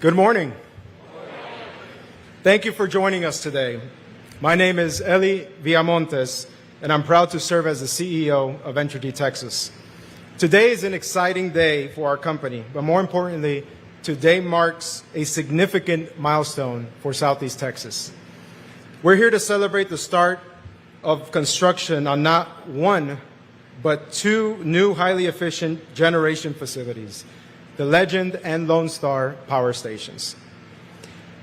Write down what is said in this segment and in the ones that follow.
Good morning. Thank you for joining us today. My name is Eli Villamontes, and I'm proud to serve as the CEO of Entergy Texas. Today is an exciting day for our company, but more importantly, today marks a significant milestone for Southeast Texas. We're here to celebrate the start of construction on not one, but two new highly efficient generation facilities, the Legend and Lone Star power stations.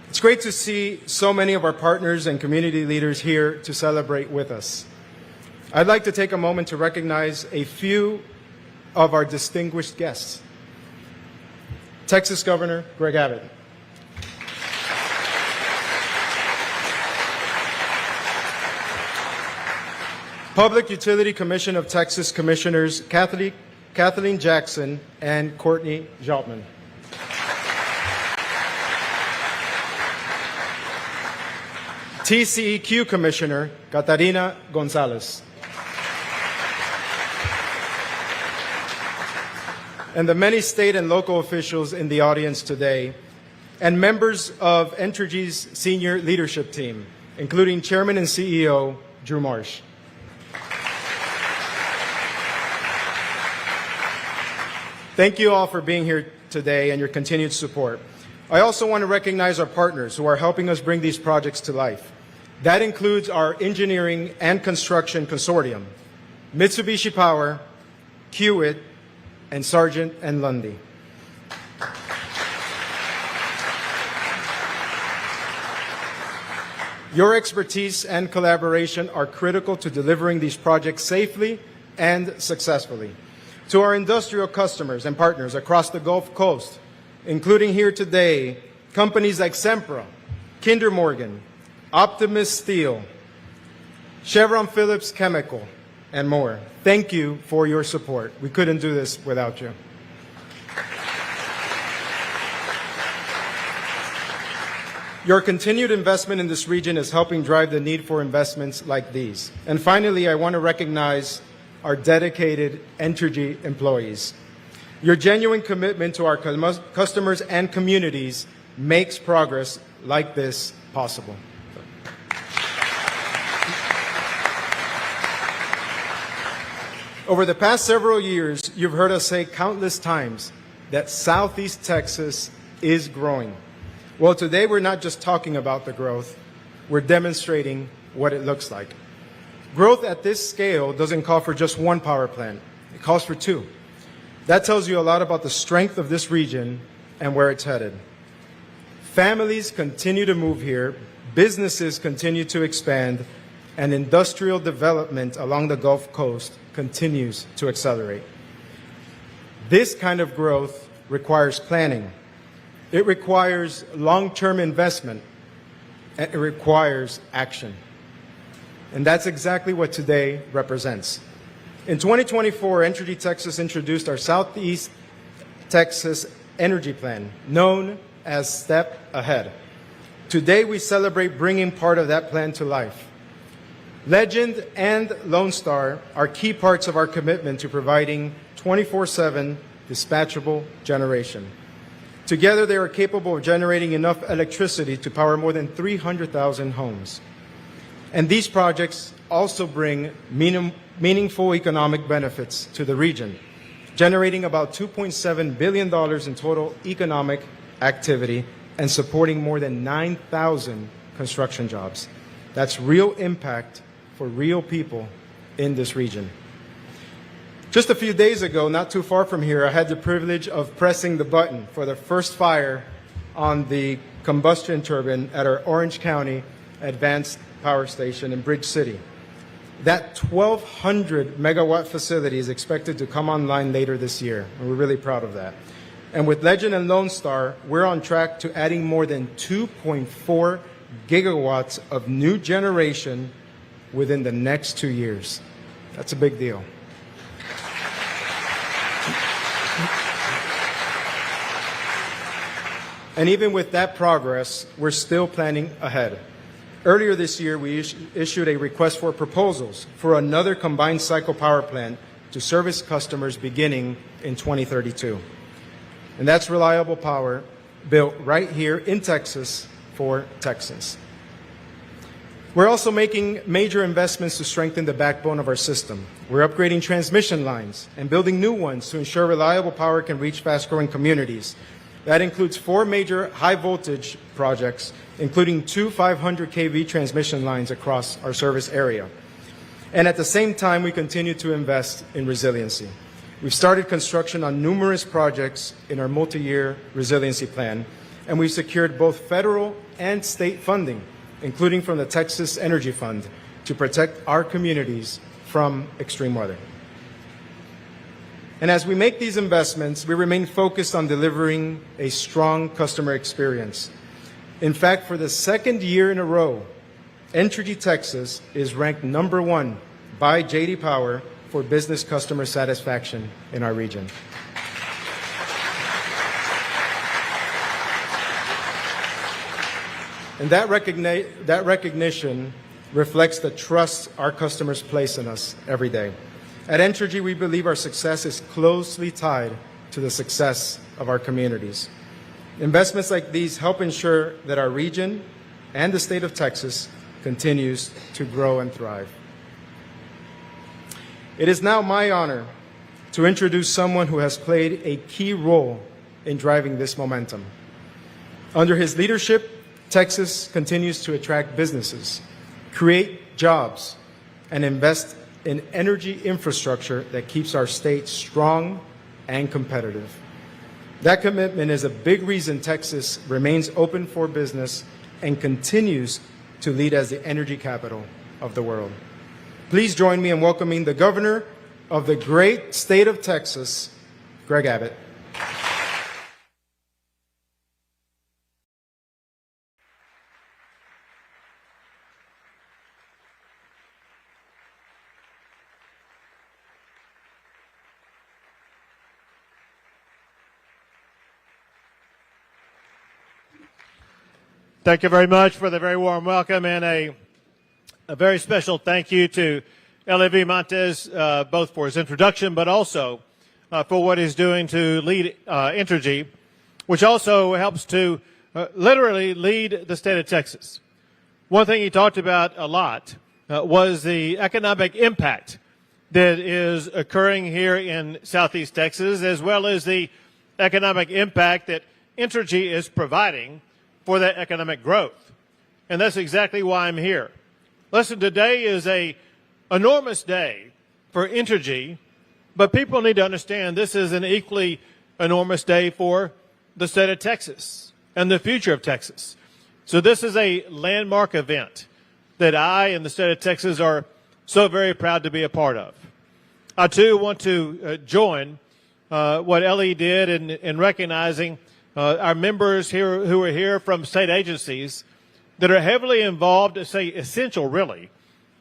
It's great to see so many of our partners and community leaders here to celebrate with us. I'd like to take a moment to recognize a few of our distinguished guests. Texas Governor Greg Abbott. Public Utility Commission of Texas Commissioners Kathleen Jackson and Courtney Jaltman. TCEQ Commissioner Catarina Gonzalez. And the many state and local officials in the audience today, and members of Entergy's senior leadership team, including Chairman and CEO Drew Marsh. Thank you all for being here today and your continued support. I also want to recognize our partners who are helping us bring these projects to life. That includes our engineering and construction consortium, Mitsubishi Power, Kiewit, and Sargent and Lundy. Your expertise and collaboration are critical to delivering these projects safely and successfully. To our industrial customers and partners across the Gulf Coast, including here today, companies like Sempra, Kinder Morgan, Optimus Steel, Chevron Phillips Chemical, and more. Thank you for your support. We couldn't do this without you. Your continued investment in this region is helping drive the need for investments like these. And finally, I want to recognize our dedicated Entergy employees. Your genuine commitment to our customers and communities makes progress like this possible. Over the past several years, you've heard us say countless times that Southeast Texas is growing. Well, today we're not just talking about the growth, we're demonstrating what it looks like. Growth at this scale doesn't call for just one power plant. It calls for two. That tells you a lot about the strength of this region and where it's headed. Families continue to move here, businesses continue to expand, and industrial development along the Gulf Coast continues to accelerate. This kind of growth requires planning. It requires long-term investment, and it requires action. And that's exactly what today represents. In 2024, Entergy Texas introduced our Southeast Texas Energy Plan, known as Step Ahead. Today, we celebrate bringing part of that plan to life. Legend and Lone Star are key parts of our commitment to providing 24/7 dispatchable generation. Together, they are capable of generating enough electricity to power more than 300,000 homes. And these projects also bring meaningful economic benefits to the region, generating about $2.7 billion in total economic activity and supporting more than 9,000 construction jobs. That's real impact for real people in this region. Just a few days ago, not too far from here, I had the privilege of pressing the button for the first fire on the combustion turbine at our Orange County Advanced Power Station in Bridge City. That 1,200 megawatt facility is expected to come online later this year, and we're really proud of that. And with Legend and Lone Star, we're on track to adding more than 2.4 gigawatts of new generation within the next 2 years. That's a big deal. And even with that progress, we're still planning ahead. Earlier this year, we issued a request for proposals for another combined cycle power plant to service customers beginning in 2032. And that's reliable power built right here in Texas for Texans. We're also making major investments to strengthen the backbone of our system. We're upgrading transmission lines and building new ones to ensure reliable power can reach fast-growing communities. That includes 4 major high-voltage projects, including 2 500 kV transmission lines across our service area. And at the same time, we continue to invest in resiliency. We've started construction on numerous projects in our multi-year resiliency plan, and we've secured both federal and state funding, including from the Texas Energy Fund, to protect our communities from extreme weather. And as we make these investments, we remain focused on delivering a strong customer experience. In fact, for the second year in a row, Entergy Texas is ranked #1 by J.D. Power for business customer satisfaction in our region. And that recognition reflects the trust our customers place in us every day. At Entergy, we believe our success is closely tied to the success of our communities. Investments like these help ensure that our region and the state of Texas continues to grow and thrive. It is now my honor to introduce someone who has played a key role in driving this momentum. Under his leadership, Texas continues to attract businesses, create jobs, and invest in energy infrastructure that keeps our state strong and competitive. That commitment is a big reason Texas remains open for business and continues to lead as the energy capital of the world. Please join me in welcoming the governor of the great state of Texas, Greg Abbott. Thank you very much for the very warm welcome, and a very special thank you to L.A.V. Montes, both for his introduction, but also for what he's doing to lead Entergy, which also helps to literally lead the state of Texas. One thing he talked about a lot was the economic impact that is occurring here in Southeast Texas, as well as the economic impact that Entergy is providing for that economic growth. And that's exactly why I'm here. Listen, today is an enormous day for Entergy, but people need to understand this is an equally enormous day for the state of Texas and the future of Texas. So this is a landmark event that I and the state of Texas are so very proud to be a part of. I, too, want to join what Ellie did in recognizing our members here who are here from state agencies that are heavily involved, to say essential really,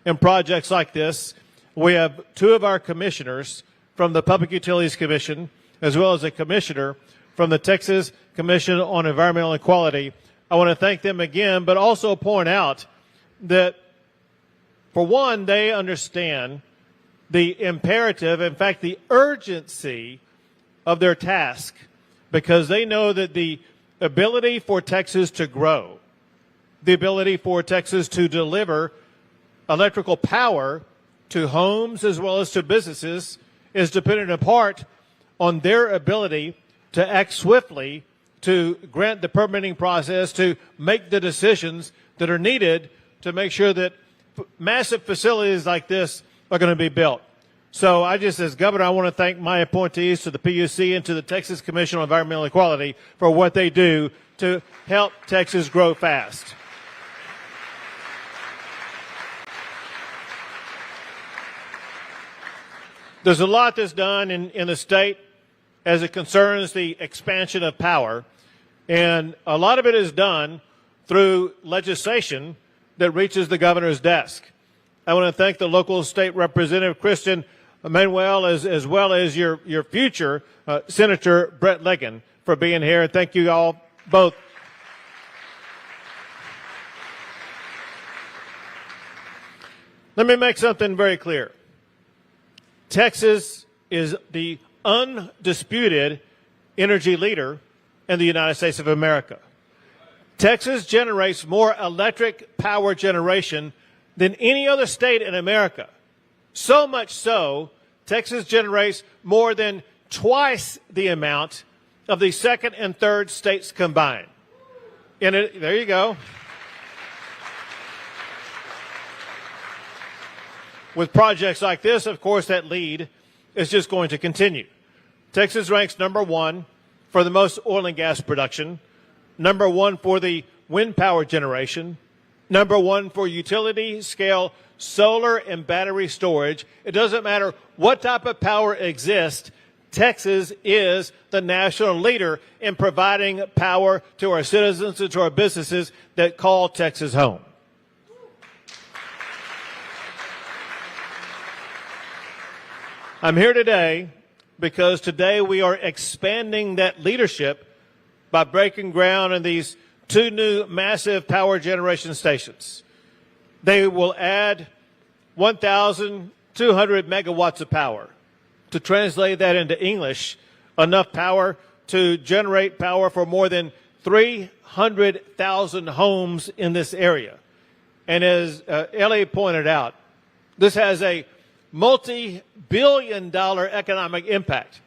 in projects like this. We have 2 of our commissioners from the Public Utilities Commission, as well as a commissioner from the Texas Commission on Environmental Equality. I want to thank them again, but also point out that, for one, they understand the imperative, in fact, the urgency of their task, because they know that the ability for Texas to grow, the ability for Texas to deliver electrical power to homes as well as to businesses is dependent in part on their ability to act swiftly, to grant the permitting process, to make the decisions that are needed to make sure that massive facilities like this are going to be built. So I just, as governor, I want to thank my appointees to the PUC and to the Texas Commission on Environmental Equality for what they do to help Texas grow fast. There's a lot that's done in the state as it concerns the expansion of power, and a lot of it is done through legislation that reaches the governor's desk. I want to thank the local state representative, Kristen Manuel, as well as your future Senator Brett Leggin, for being here. Thank you all both. Let me make something very clear. Texas is the undisputed energy leader in the United States of America. Texas generates more electric power generation than any other state in America. So much so, Texas generates more than twice the amount of the second and third states combined. There you go. With projects like this, of course, that lead is just going to continue. Texas ranks number one for the most oil and gas production, number one for the wind power generation, number one for utility scale solar and battery storage. It doesn't matter what type of power exists, Texas is the national leader in providing power to our citizens and to our businesses that call Texas home. I'm here today because today we are expanding that leadership by breaking ground on these two new massive power generation stations. They will add 1,200 megawatts of power. To translate that into English, enough power to generate power for more than 300,000 homes in this area. And as Ellie pointed out, this has a multi-billion-dollar economic impact,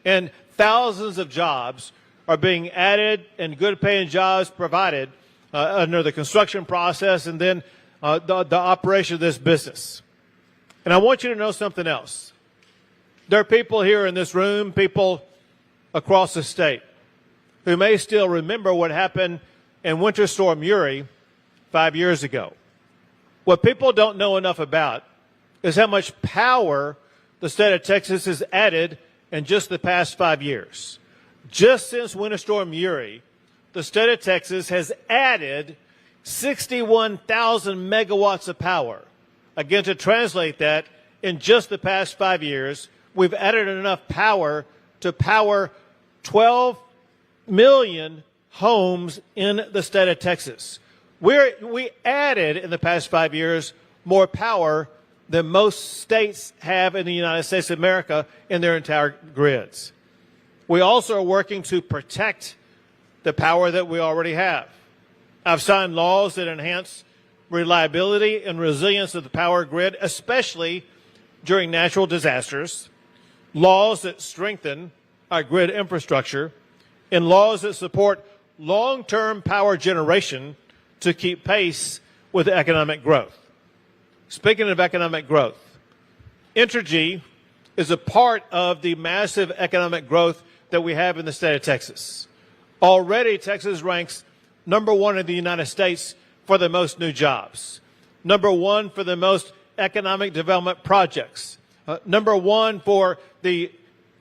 and thousands of jobs are being added and good-paying jobs provided under the construction process and then the operation of this business. And I want you to know something else. There are people here in this room, people across the state, who may still remember what happened in Winter Storm Uri 5 years ago. What people don't know enough about is how much power the state of Texas has added in just the past 5 years. Just since Winter Storm Uri, the state of Texas has added 61,000 megawatts of power. Again, to translate that, in just the past 5 years, we've added enough power to power 12 million homes in the state of Texas. We added in the past 5 years more power than most states have in the United States of America in their entire grids. We also are working to protect the power that we already have. I've signed laws that enhance reliability and resilience of the power grid, especially during natural disasters, laws that strengthen our grid infrastructure, and laws that support long-term power generation to keep pace with economic growth. Speaking of economic growth, Entergy is a part of the massive economic growth that we have in the state of Texas. Already, Texas ranks number one in the United States for the most new jobs, number one for the most economic development projects, number one for the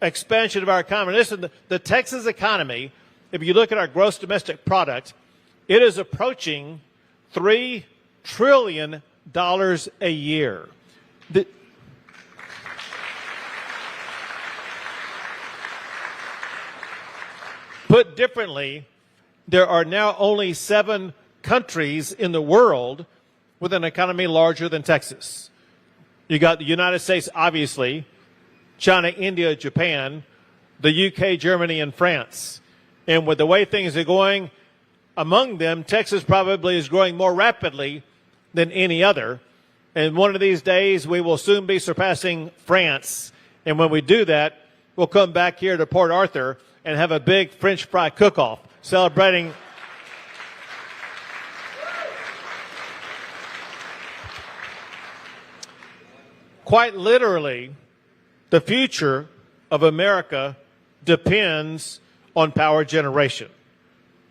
expansion of our economy. Listen, the Texas economy, if you look at our gross domestic product, it is approaching $3 trillion a year. Put differently, there are now only 7 countries in the world with an economy larger than Texas. You got the United States, obviously, China, India, Japan, the UK, Germany, and France. And with the way things are going, among them, Texas probably is growing more rapidly than any other. And one of these days, we will soon be surpassing France. And when we do that, we'll come back here to Port Arthur and have a big French fry cook-off celebrating quite literally, the future of America depends on power generation.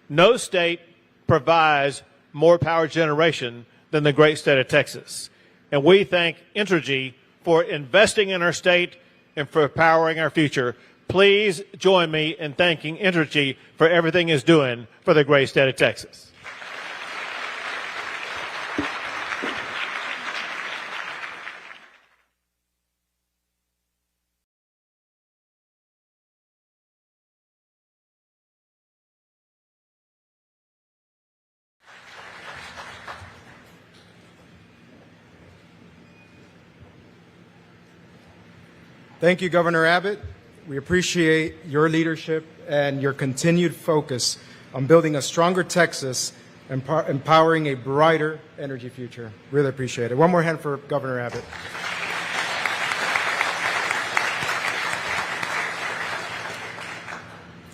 No state provides more power generation than the great state of Texas. And we thank Entergy for investing in our state and for powering our future. Please join me in thanking Entergy for everything it's doing for the great state of Texas. Thank you, Governor Abbott. We appreciate your leadership and your continued focus on building a stronger Texas and empowering a brighter energy future. Really appreciate it. One more hand for Governor Abbott.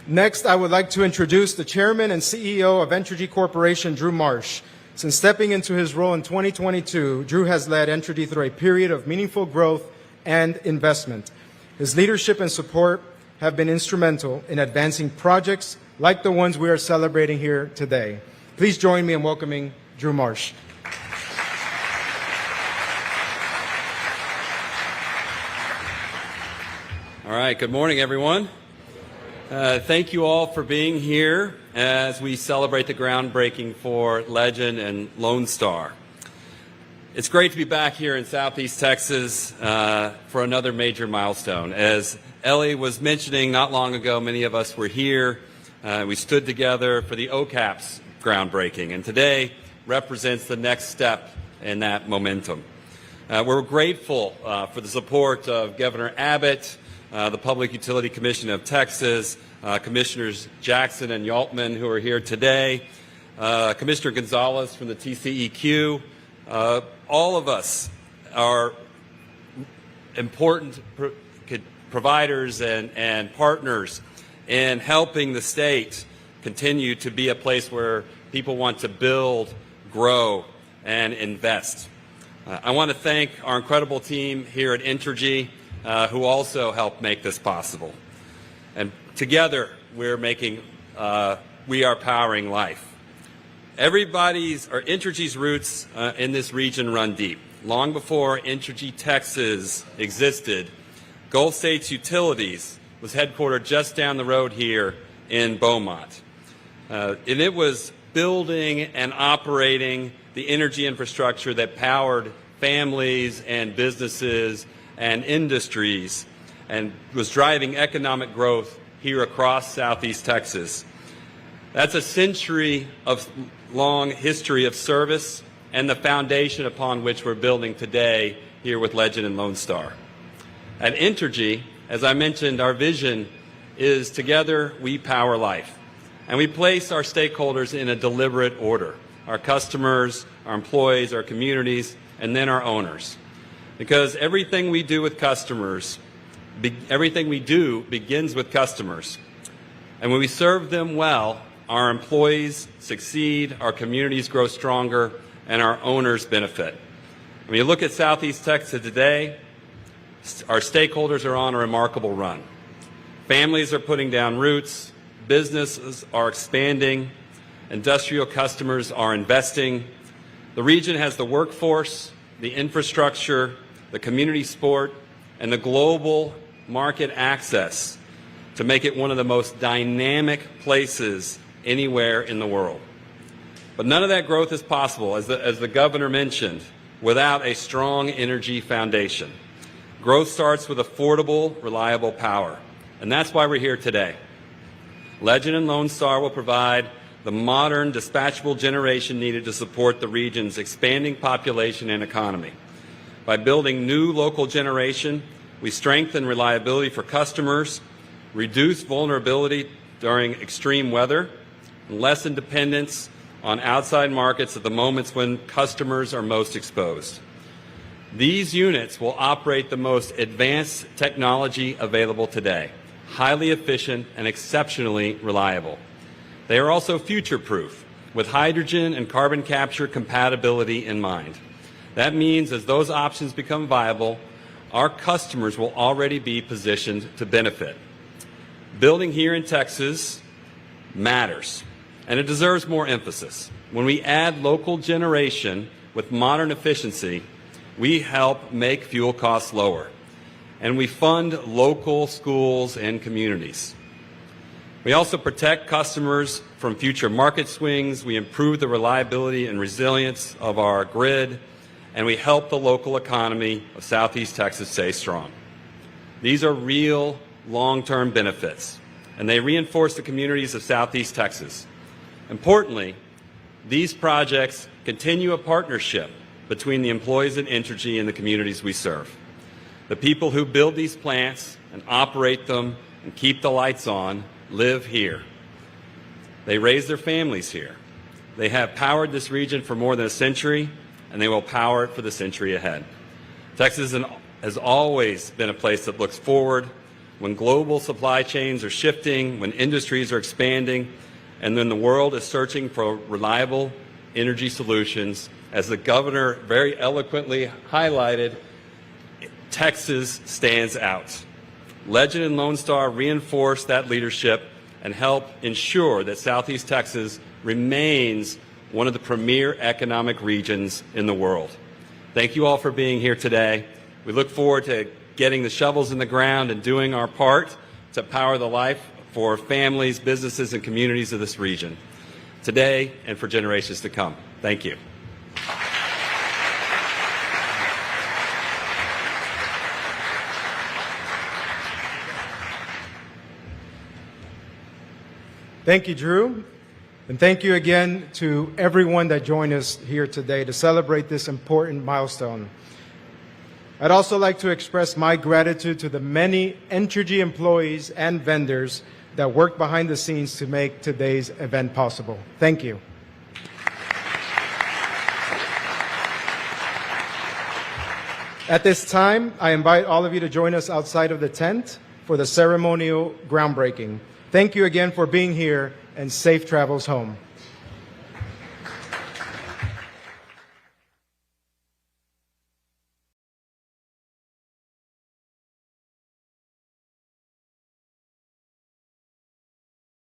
Next, I would like to introduce the Chairman and CEO of Entergy Corporation, Drew Marsh. Since stepping into his role in 2022, Drew has led Entergy through a period of meaningful growth and investment. His leadership and support have been instrumental in advancing projects like the ones we are celebrating here today. Please join me in welcoming Drew Marsh. All right, good morning, everyone. Thank you all for being here as we celebrate the groundbreaking for Legend and Lone Star. It's great to be back here in Southeast Texas for another major milestone. As Ellie was mentioning not long ago, many of us were here. We stood together for the OCAP's groundbreaking, and today represents the next step in that momentum. We're grateful for the support of Governor Abbott, the Public Utility Commission of Texas, Commissioners Jackson and Yaltman, who are here today, Commissioner Gonzalez from the TCEQ. All of us are important providers and partners in helping the state continue to be a place where people want to build, grow, and invest. I want to thank our incredible team here at Entergy, who also helped make this possible. And together, we are powering life. Entergy's roots in this region run deep. Long before Entergy Texas existed, Gulf States Utilities was headquartered just down the road here in Beaumont. And it was building and operating the energy infrastructure that powered families and businesses and industries and was driving economic growth here across Southeast Texas. That's a century-long history of service and the foundation upon which we're building today here with Legend and Lone Star. At Entergy, as I mentioned, our vision is together we power life. And we place our stakeholders in a deliberate order: our customers, our employees, our communities, and then our owners. Because everything we do begins with customers. And when we serve them well, our employees succeed, our communities grow stronger, and our owners benefit. When you look at Southeast Texas today, our stakeholders are on a remarkable run. Families are putting down roots, businesses are expanding, industrial customers are investing. The region has the workforce, the infrastructure, the community support, and the global market access to make it one of the most dynamic places anywhere in the world. But none of that growth is possible, as the governor mentioned, without a strong energy foundation. Growth starts with affordable, reliable power, and that's why we're here today. Legend and Lone Star will provide the modern dispatchable generation needed to support the region's expanding population and economy. By building new local generation, we strengthen reliability for customers, reduce vulnerability during extreme weather, and lessen dependence on outside markets at the moments when customers are most exposed. These units will operate the most advanced technology available today, highly efficient and exceptionally reliable. They are also future-proof, with hydrogen and carbon capture compatibility in mind. That means as those options become viable, our customers will already be positioned to benefit. Building here in Texas matters, and it deserves more emphasis. When we add local generation with modern efficiency, we help make fuel costs lower, and we fund local schools and communities. We also protect customers from future market swings, we improve the reliability and resilience of our grid, and we help the local economy of Southeast Texas stay strong. These are real long-term benefits, and they reinforce the communities of Southeast Texas. Importantly, these projects continue a partnership between the employees at Entergy and the communities we serve. The people who build these plants and operate them and keep the lights on live here. They raise their families here. They have powered this region for more than a century, and they will power it for the century ahead. Texas has always been a place that looks forward when global supply chains are shifting, when industries are expanding, and when the world is searching for reliable energy solutions. As the governor very eloquently highlighted, Texas stands out. Legend and Lone Star reinforce that leadership and help ensure that Southeast Texas remains one of the premier economic regions in the world. Thank you all for being here today. We look forward to getting the shovels in the ground and doing our part to power the life for families, businesses, and communities of this region, today and for generations to come. Thank you. Thank you, Drew. And thank you again to everyone that joined us here today to celebrate this important milestone. I'd also like to express my gratitude to the many Entergy employees and vendors that worked behind the scenes to make today's event possible. Thank you. At this time, I invite all of you to join us outside of the tent for the ceremonial groundbreaking. Thank you again for being here, and safe travels home.